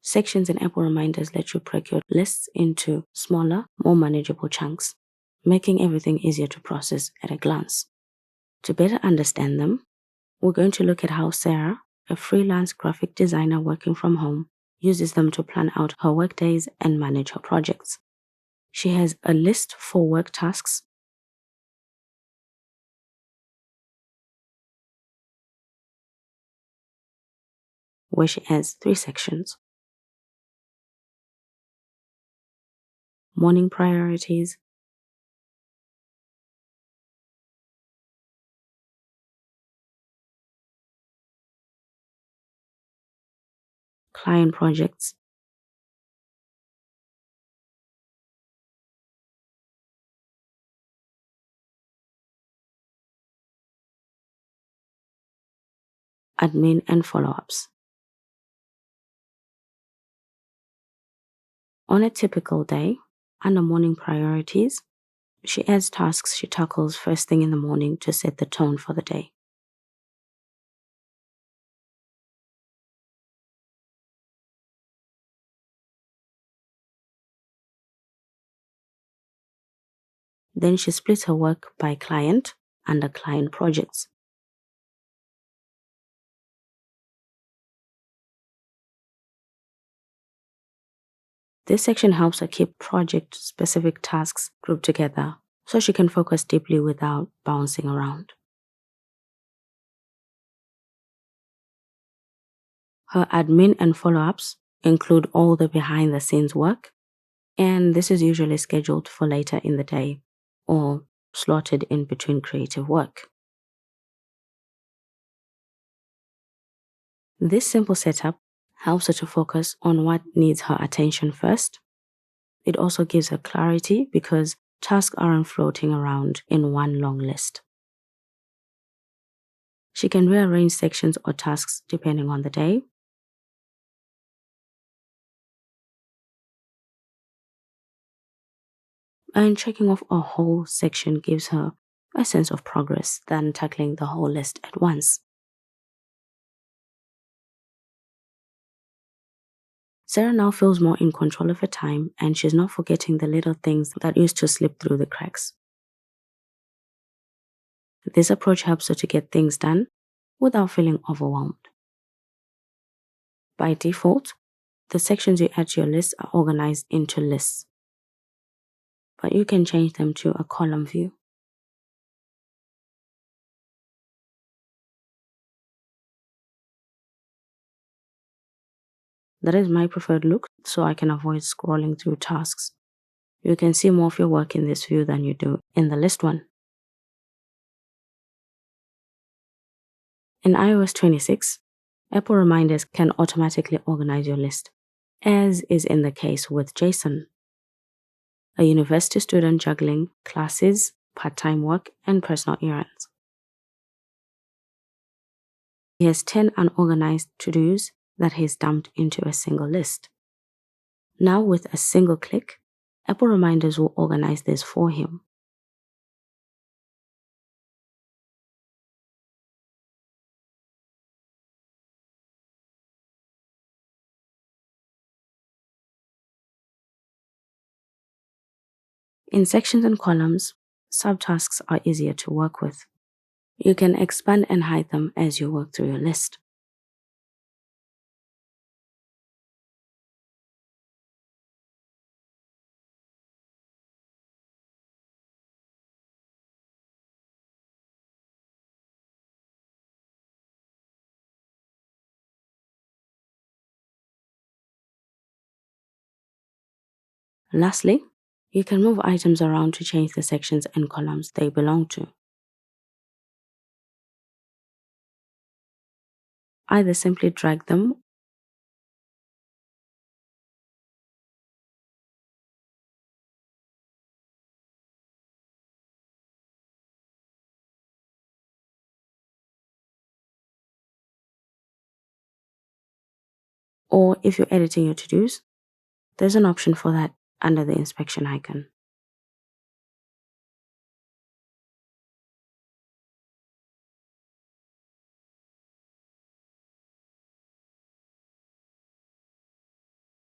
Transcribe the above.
Sections in Apple Reminders let you break your lists into smaller, more manageable chunks, making everything easier to process at a glance. To better understand them, we're going to look at how Sarah, a freelance graphic designer working from home, uses them to plan out her workdays and manage her projects. She has a list for work tasks, where she has 3 sections: morning priorities, client projects, admin, and follow-ups. On a typical day, under morning priorities, she adds tasks she tackles first thing in the morning to set the tone for the day. Then she splits her work by client under client projects. This section helps her keep project-specific tasks grouped together so she can focus deeply without bouncing around. Her admin and follow-ups include all the behind-the-scenes work, and this is usually scheduled for later in the day or slotted in between creative work. This simple setup helps her to focus on what needs her attention first. It also gives her clarity because tasks aren't floating around in one long list. She can rearrange sections or tasks depending on the day. And checking off a whole section gives her a sense of progress than tackling the whole list at once. Sarah now feels more in control of her time, and she's not forgetting the little things that used to slip through the cracks. This approach helps her to get things done without feeling overwhelmed. By default, the sections you add to your list are organized into lists, but you can change them to a column view. That is my preferred look, so I can avoid scrolling through tasks. You can see more of your work in this view than you do in the list one. In iOS 26, Apple Reminders can automatically organize your list, as is in the case with Jason, a university student juggling classes, part-time work, and personal errands. He has 10 unorganized to-dos that he's dumped into a single list. Now, with a single click, Apple Reminders will organize this for him. In sections and columns, subtasks are easier to work with. You can expand and hide them as you work through your list. Lastly, you can move items around to change the sections and columns they belong to. Either simply drag them or if you're editing your to-dos, there's an option for that under the inspection icon.